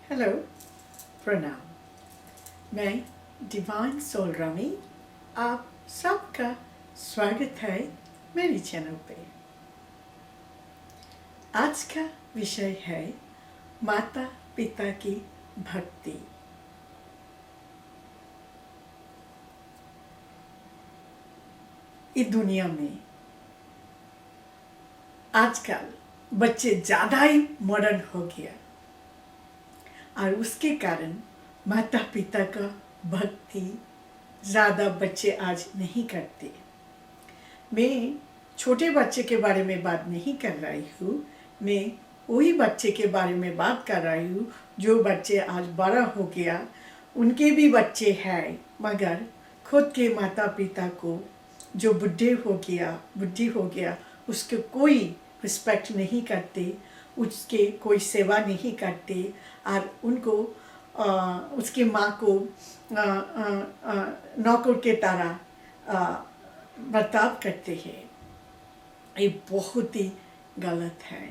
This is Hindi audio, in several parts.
हेलो, प्रणाम। मैं डिवाइन सोल रमी, आप सबका स्वागत है मेरी चैनल पे। आज का विषय है माता पिता की भक्ति। इस दुनिया में आजकल बच्चे ज़्यादा ही मॉडर्न हो गया और उसके कारण माता पिता का भक्ति ज़्यादा बच्चे आज नहीं करते। मैं छोटे बच्चे के बारे में बात नहीं कर रही हूँ, मैं वही बच्चे के बारे में बात कर रही हूँ जो बच्चे आज बड़ा हो गया, उनके भी बच्चे हैं मगर खुद के माता पिता को जो बुढ़ी हो गया उसके कोई रिस्पेक्ट नहीं करते, उसके कोई सेवा नहीं करते और उनको उसकी माँ को नौकर के तरह बर्ताव करते हैं। ये बहुत ही गलत है।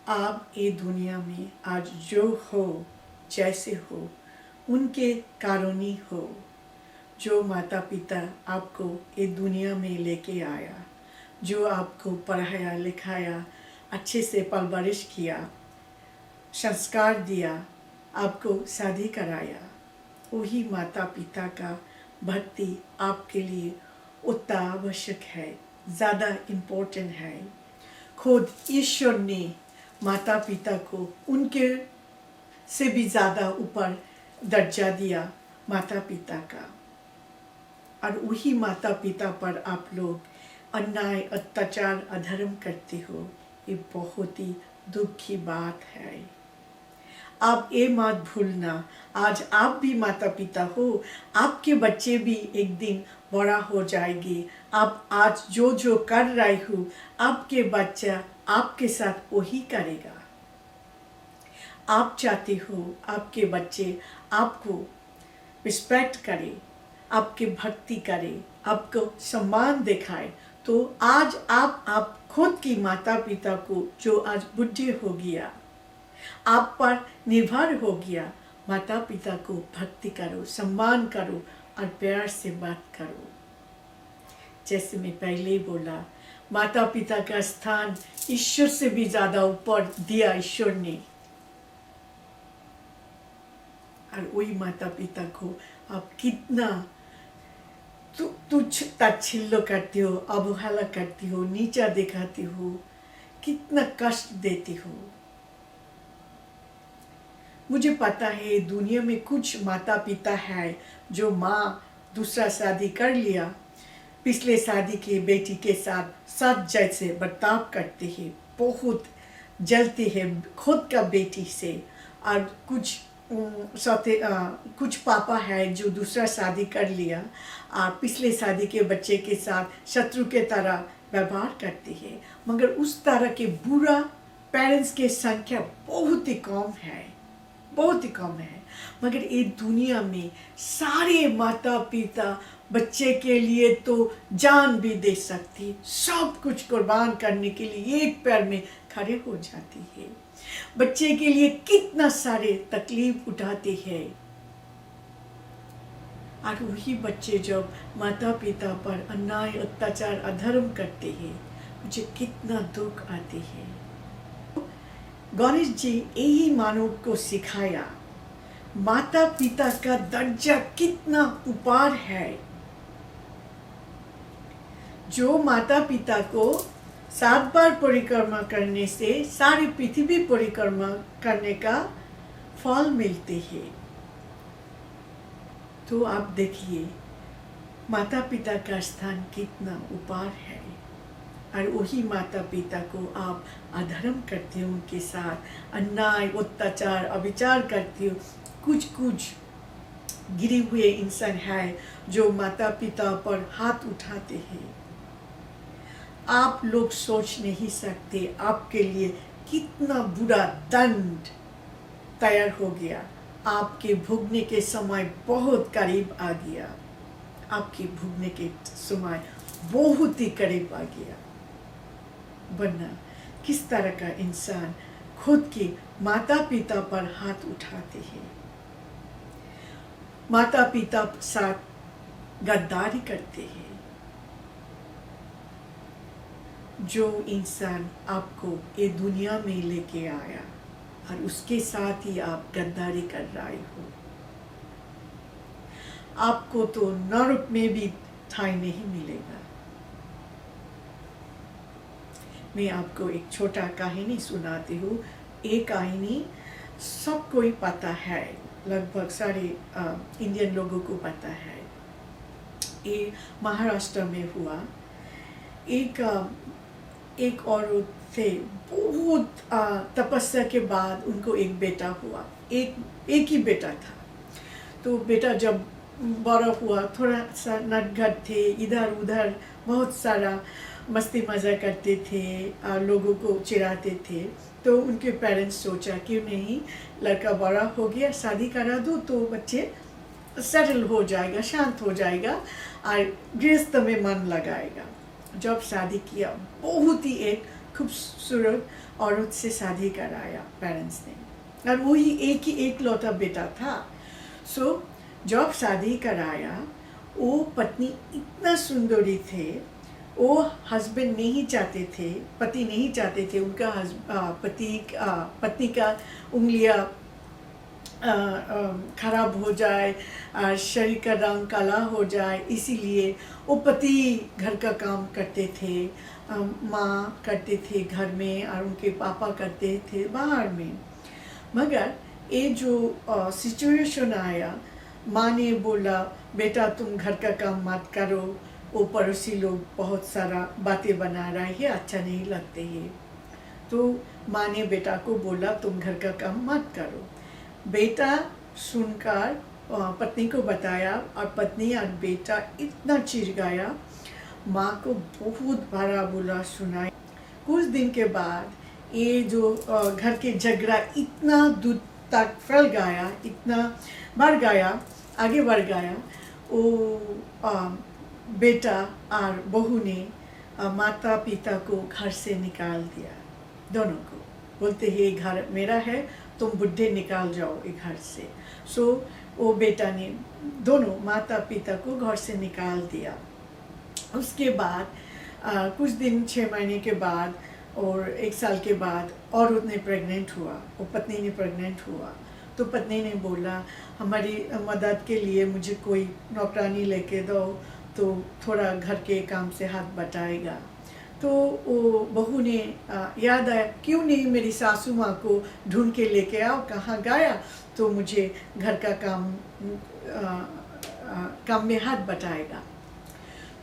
आप ये दुनिया में आज जो हो जैसे हो उनके कारण ही हो। जो माता पिता आपको ये दुनिया में लेके आया, जो आपको पढ़ाया लिखाया, अच्छे से परवरिश किया, संस्कार दिया, आपको शादी कराया, वही माता पिता का भक्ति आपके लिए उतना आवश्यक है, ज़्यादा इम्पोर्टेंट है। खुद ईश्वर ने माता पिता को उनके से भी ज़्यादा ऊपर दर्जा दिया माता पिता का, और वही माता पिता पर आप लोग अन्याय, अत्याचार, अधर्म करते हो। ये बहुत ही दुख की बात है। आप ये मत भूलना, आज आप भी माता पिता हो, आपके बच्चे भी एक दिन बड़ा हो जाएंगे। आप आज जो जो कर रहे हो आपके बच्चा आपके साथ वही करेगा। आप चाहते हो आपके बच्चे आपको रिस्पेक्ट करें, आपके भक्ति करे, आपको सम्मान दिखाए, तो आज आप खुद की माता पिता को जो आज बुढ़े हो गया, आप पर निर्भर हो गया, माता पिता को भक्ति करो, सम्मान करो और प्यार से बात करो। जैसे मैं पहले ही बोला, माता पिता का स्थान ईश्वर से भी ज़्यादा ऊपर दिया ईश्वर ने, और वही माता पिता को आप कितना तुच्छ ताच्छिल्य करती हो, अवहेला करती हो, नीचा दिखाती हो, कितना कष्ट देती हो। मुझे पता है दुनिया में कुछ माता पिता है जो माँ दूसरा शादी कर लिया, पिछले शादी की बेटी के साथ सच जैसे बर्ताव करते हैं, बहुत जलते हैं खुद का बेटी से, और कुछ पापा है जो दूसरा शादी कर लिया और पिछले शादी के बच्चे के साथ शत्रु के तरह व्यवहार करते हैं। मगर उस तरह के बुरा पेरेंट्स की संख्या बहुत ही कम है, बहुत ही कम है। मगर ये दुनिया में सारे माता पिता बच्चे के लिए तो जान भी दे सकती, सब कुछ कुर्बान करने के लिए एक पैर में खड़े हो जाती है। बच्चे के लिए कितना सारे तकलीफ उठाते हैं, और वही बच्चे जब माता पिता पर अन्याय, अत्याचार, अधर्म करते हैं, मुझे कितना दुख आते हैं। गणेश जी यही मानव को सिखाया माता पिता का दर्जा कितना ऊपर है। जो माता पिता को 7 बार परिक्रमा करने से सारी पृथ्वी परिक्रमा करने का फल मिलते हैं। तो आप देखिए माता पिता का स्थान कितना ऊपर है, और वही माता पिता को आप अधर्म करते हो, उनके साथ अन्याय, अत्याचार, अविचार करते हो। कुछ गिरे हुए इंसान है जो माता पिता पर हाथ उठाते हैं। आप लोग सोच नहीं सकते आपके लिए कितना बुरा दंड तैयार हो गया। आपके भुगतने के समय बहुत करीब आ गया, आपके भुगतने के समय बहुत ही करीब आ गया। वरना किस तरह का इंसान खुद के माता पिता पर हाथ उठाते हैं, माता पिता साथ गद्दारी करते हैं। जो इंसान आपको ये दुनिया में लेके आया और उसके साथ ही आप गद्दारी कर रहे हो, आपको तो नरक में भी ठाई नहीं मिलेगा। मैं आपको एक छोटा कहानी सुनाती हूँ। ये कहानी सब कोई पता है, लगभग सारे इंडियन लोगों को पता है। ये महाराष्ट्र में हुआ। एक औरत थे, बहुत तपस्या के बाद उनको एक बेटा हुआ। एक ही बेटा था। तो बेटा जब बड़ा हुआ, थोड़ा सा नटखट थे, इधर उधर बहुत सारा मस्ती मज़ा करते थे, लोगों को चिढ़ाते थे। तो उनके पेरेंट्स सोचा क्यों नहीं, लड़का बड़ा हो गया, शादी करा दो तो बच्चे सेटल हो जाएगा, शांत हो जाएगा और गृहस्थ में मन लगाएगा। जब शादी किया, बहुत ही एक खूबसूरत औरत से शादी कराया पेरेंट्स ने, और वही एक लौता बेटा था। सो जब शादी कराया, वो पत्नी इतना सुंदरी थे, वो हस्बैंड नहीं चाहते थे, पति नहीं चाहते थे उनका पत्नी का उंगलियां खराब हो जाए, शरीर का रंग काला हो जाए, इसीलिए वो पति घर का काम करते थे, माँ करते थे घर में और उनके पापा करते थे बाहर में। मगर ये जो सिचुएशन आया, माँ ने बोला बेटा तुम घर का काम मत करो, वो पड़ोसी लोग बहुत सारा बातें बना रहे हैं, अच्छा नहीं लगते हैं। तो माँ ने बेटा को बोला तुम घर का काम मत करो। बेटा सुनकर पत्नी को बताया और पत्नी और बेटा इतना चिढ़ गया, माँ को बहुत बड़ा बुरा सुनाया। कुछ दिन के बाद ये जो घर के झगड़ा इतना दूर तक फैल गया, इतना बढ़ गया, आगे बढ़ गया। वो बेटा और बहू ने माता पिता को घर से निकाल दिया, दोनों को। बोलते हैं घर मेरा है, तुम बुढ़े निकाल जाओ ये घर से। सो वो बेटा ने दोनों माता पिता को घर से निकाल दिया। उसके बाद कुछ दिन, 6 महीने के बाद और 1 साल के बाद औरत ने प्रेग्नेंट हुआ, वो पत्नी ने प्रेग्नेंट हुआ। तो पत्नी ने बोला हमारी मदद के लिए मुझे कोई नौकरानी लेके दो, तो थोड़ा घर के काम से हाथ बटाएगा। तो वो बहू ने याद आया क्यों नहीं मेरी सासू माँ को ढूंढ के लेके आओ, कहाँ गया, तो मुझे घर का काम में हाथ बटाएगा।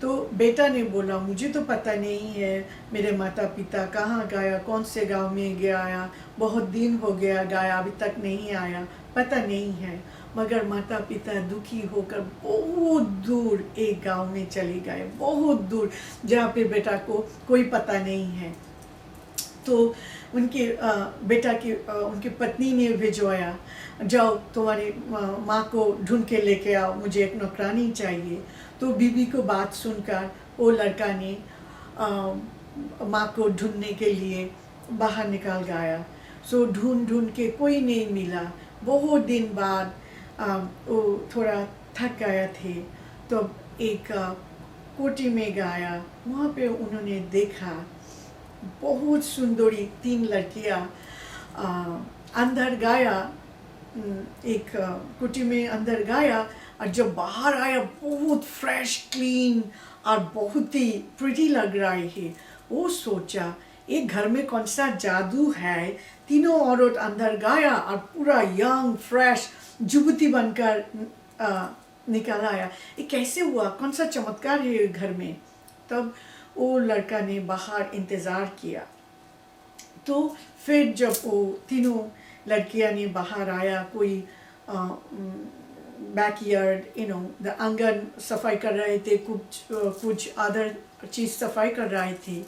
तो बेटा ने बोला मुझे तो पता नहीं है मेरे माता पिता कहाँ गया, कौन से गांव में गया, बहुत दिन हो गया गया, अभी तक नहीं आया, पता नहीं है। मगर माता पिता दुखी होकर बहुत दूर एक गांव में चले गए, बहुत दूर, जहाँ पे बेटा को कोई पता नहीं है। तो उनके बेटा की उनकी पत्नी ने भिजवाया, जाओ तुम्हारी माँ को ढूंढ के लेके आओ, मुझे एक नौकरानी चाहिए। तो बीबी को बात सुनकर वो लड़का ने माँ को ढूंढने के लिए बाहर निकल गया। सो ढूंढ के कोई नहीं मिला। बहुत दिन बाद वो थोड़ा थक गया थे, तो एक कोठी में गया। वहाँ पे उन्होंने देखा बहुत सुंदरी 3 लड़कियाँ। अंदर गया, एक कोठी में अंदर गया, और जब बाहर आया बहुत फ्रेश, क्लीन और बहुत ही प्रिटी लग रही है। वो सोचा ये घर में कौन सा जादू है, तीनों औरत अंदर गया और पूरा यंग फ्रेश जुबती बनकर निकल आया। ये कैसे हुआ, कौन सा चमत्कार है घर में। तब वो लड़का ने बाहर इंतज़ार किया। तो फिर जब वो तीनों लड़कियां ने बाहर आया, कोई बैकयार्ड आंगन सफाई कर रहे थे, कुछ अदर चीज़ सफाई कर रहे थे।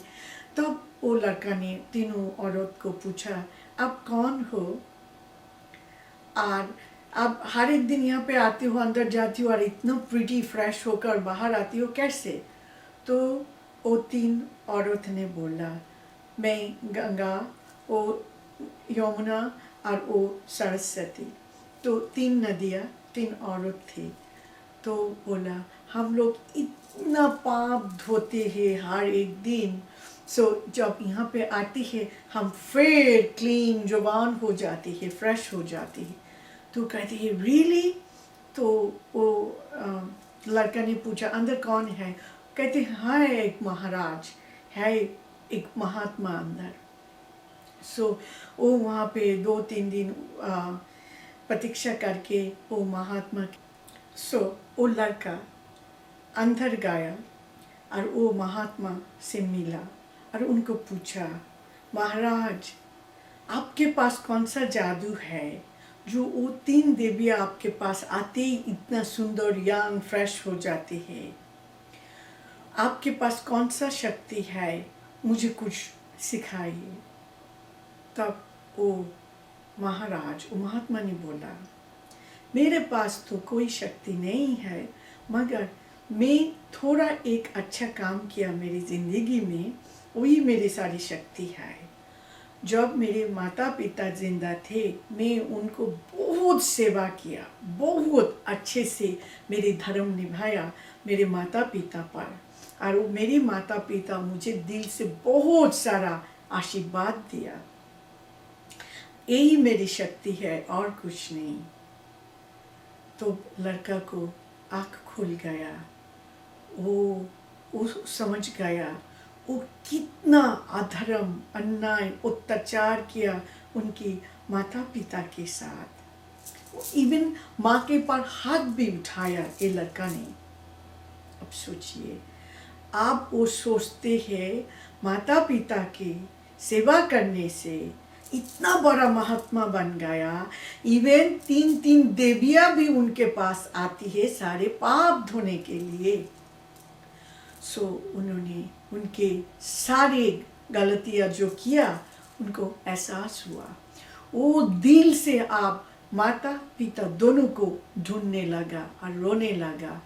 तब वो लड़का ने तीनों औरत को पूछा आप कौन हो, और आप हर एक दिन यहाँ पे आती हो, अंदर जाती हो और इतना प्रिटी फ्रेश होकर बाहर आती हो कैसे। तो वो 3 औरत ने बोला मैं गंगा, वो यमुना और वो सरस्वती, तो 3 नदियाँ, 3 औरत थी। तो बोला हम लोग इतना पाप धोते हैं हर एक दिन, सो जब यहाँ पे आती है हम फिर क्लीन जुबान हो जाती है, फ्रेश हो जाती है। तो कहती है रियली? तो वो लड़का ने पूछा अंदर कौन है? कहते हाँ एक महाराज है, एक महात्मा अंदर। सो वो वहाँ पे 2-3 दिन प्रतीक्षा करके वो महात्मा, सो वो लड़का अंदर गया और वो महात्मा से मिला और उनको पूछा महाराज आपके पास कौन सा जादू है जो वो 3 देवियाँ आपके पास आते ही इतना सुंदर यंग फ्रेश हो जाती है? आपके पास कौन सा शक्ति है, मुझे कुछ सिखाइए। तब वो महाराज, वो महात्मा ने बोला मेरे पास तो कोई शक्ति नहीं है, मगर मैं थोड़ा एक अच्छा काम किया मेरी ज़िंदगी में, वही मेरी सारी शक्ति है। जब मेरे माता पिता जिंदा थे मैं उनको बहुत सेवा किया, बहुत अच्छे से मेरे धर्म निभाया मेरे माता पिता पर, और वो मेरे माता पिता मुझे दिल से बहुत सारा आशीर्वाद दिया। यही मेरी शक्ति है और कुछ नहीं। तो लड़का को आँख खुल गया, वो समझ गया वो कितना अधर्म अन्याय अत्याचार किया उनकी माता पिता के साथ। इवन माँ के पर हाथ भी उठाया ये लड़का ने। अब सोचिए, आप वो सोचते हैं माता पिता की सेवा करने से इतना बड़ा महात्मा बन गया, इवन 3 देवियाँ भी उनके पास आती है सारे पाप धोने के लिए। सो उन्होंने उनके सारे गलतियाँ जो किया उनको एहसास हुआ। वो दिल से आप माता पिता दोनों को ढूंढने लगा और रोने लगा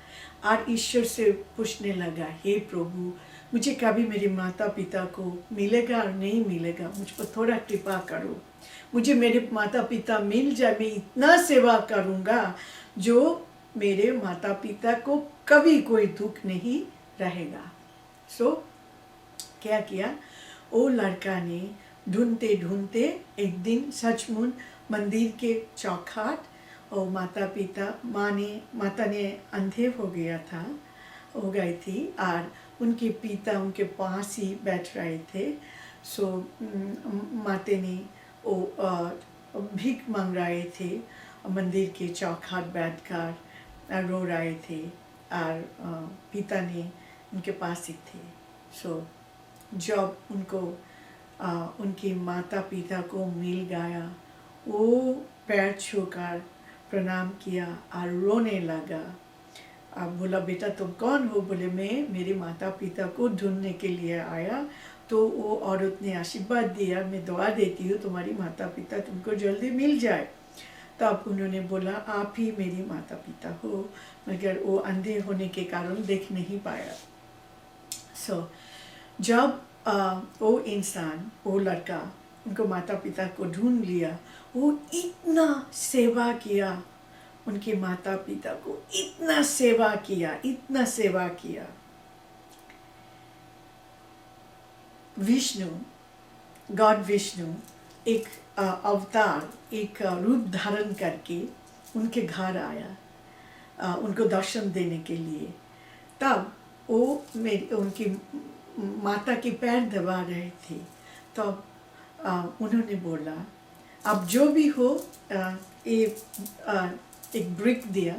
और ईश्वर से पूछने लगा हे प्रभु मुझे कभी मेरे माता पिता को मिलेगा और नहीं मिलेगा, मुझ पर थोड़ा कृपा करो, मुझे मेरे माता पिता मिल जाए, मैं इतना सेवा करूँगा जो मेरे माता पिता को कभी कोई दुख नहीं रहेगा। सो क्या किया, वो लड़का ने ढूंढते ढूंढते एक दिन सचमुच मंदिर के चौखट और माता ने अंधे हो गई थी और उनके पिता उनके पास ही बैठ रहे थे। सो माता ने वो भीख मांग रहे थे, मंदिर के चौखट बैठकर रो रहे थे और पिता ने उनके पास ही थे। सो जब उनको उनके माता पिता को मिल गया, वो पैर छूकर प्रणाम किया और रोने लगा। अब बोला बेटा तुम कौन हो? बोले मैं मेरे माता पिता को ढूंढने के लिए आया। तो वो औरत ने आशीर्वाद दिया, मैं दुआ देती हूँ तुम्हारी माता पिता तुमको जल्दी मिल जाए। तब उन्होंने बोला आप ही मेरी माता पिता हो, मगर वो अंधे होने के कारण देख नहीं पाया। सो जब वो इंसान, वो लड़का उनको माता पिता को ढूंढ लिया, वो इतना सेवा किया उनके माता पिता को, इतना सेवा किया। गॉड विष्णु एक अवतार, एक रूप धारण करके उनके घर आया उनको दर्शन देने के लिए। तब वो उनकी माता के पैर दबा रहे थे। तब उन्होंने बोला अब जो भी हो, एक ब्रिक दिया,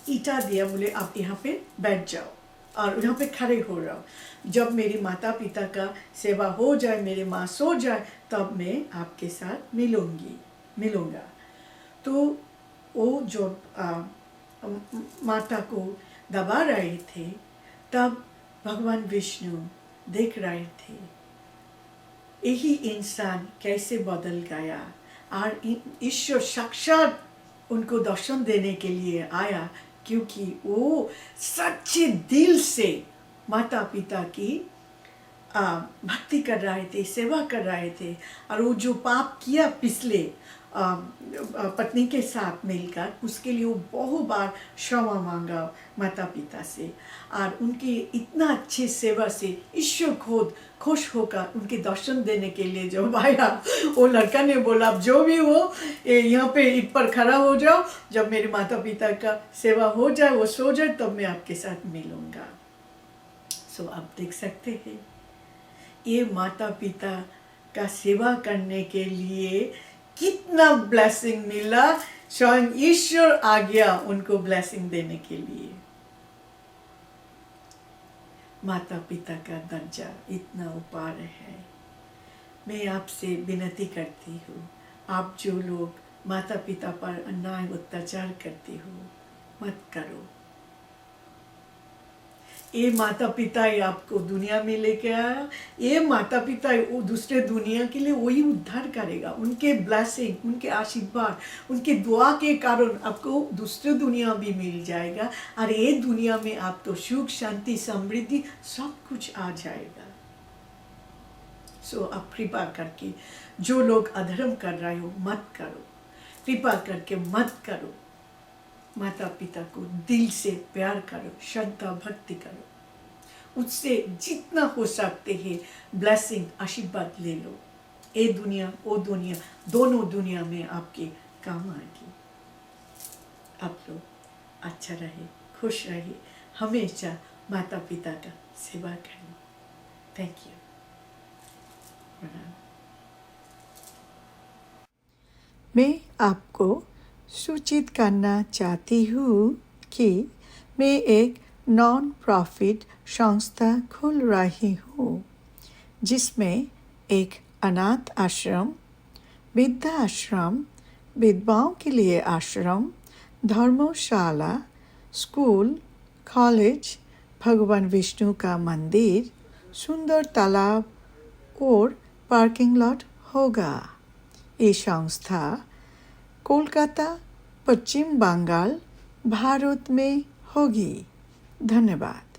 ईटा दिया, बोले आप यहाँ पे बैठ जाओ और यहाँ पे खड़े हो जाओ। जब मेरी माता पिता का सेवा हो जाए, मेरे माँ सो जाए, तब मैं आपके साथ मिलूँगा। तो वो जो माता को दबा रहे थे, तब भगवान विष्णु देख रहे थे यही इंसान कैसे बदल गया और ईश्वर साक्षात उनको दर्शन देने के लिए आया, क्योंकि वो सच्चे दिल से माता पिता की भक्ति कर रहे थे, सेवा कर रहे थे, और वो जो पाप किया पिछले पत्नी के साथ मिलकर, उसके लिए वो बहुत बार क्षमा मांगा माता पिता से, और उनकी इतना अच्छे सेवा से ईश्वर खुद खुश होकर उनके दर्शन देने के लिए जब आया, वो लड़का ने बोला अब जो भी हो यहाँ पे ईंट पर खड़ा हो जाओ, जब मेरे माता पिता का सेवा हो जाए, वो सो जाए, तब मैं आपके साथ मिलूँगा। सो आप देख सकते हैं ये माता पिता का सेवा करने के लिए कितना ब्लेसिंग मिला, स्वयं ईश्वर आ गया उनको ब्लेसिंग देने के लिए। माता पिता का दर्जा इतना ऊपर है। मैं आपसे विनती करती हूँ, आप जो लोग माता पिता पर अन्याय अत्याचार करते हो, मत करो। ये माता पिता ही आपको दुनिया में लेके आया, ये माता पिता वो दूसरे दुनिया के लिए वही उद्धार करेगा। उनके ब्लेसिंग, उनके आशीर्वाद, उनके दुआ के कारण आपको दूसरे दुनिया भी मिल जाएगा, और ये दुनिया में आपको सुख शांति समृद्धि सब कुछ आ जाएगा। सो आप कृपा करके जो लोग अधर्म कर रहे हो मत करो, कृपा करके मत करो। माता पिता को दिल से प्यार करो, श्रद्धा भक्ति करो, उससे जितना हो सकते हैं ब्लेसिंग आशीर्वाद ले लो। ये दुनिया वो दुनिया दोनों दुनिया में आपके काम आएगी। आप लोग अच्छा रहे, खुश रहे, हमेशा माता पिता का सेवा करें। Thank you. मैं आपको सूचित करना चाहती हूँ कि मैं एक नॉन प्रॉफिट संस्था खोल रही हूँ, जिसमें एक अनाथ आश्रम, वृद्धा आश्रम, विधवाओं के लिए आश्रम, धर्मशाला, स्कूल, कॉलेज, भगवान विष्णु का मंदिर, सुंदर तालाब और पार्किंग लॉट होगा। ये संस्था कोलकाता, पश्चिम बंगाल, भारत में होगी। धन्यवाद।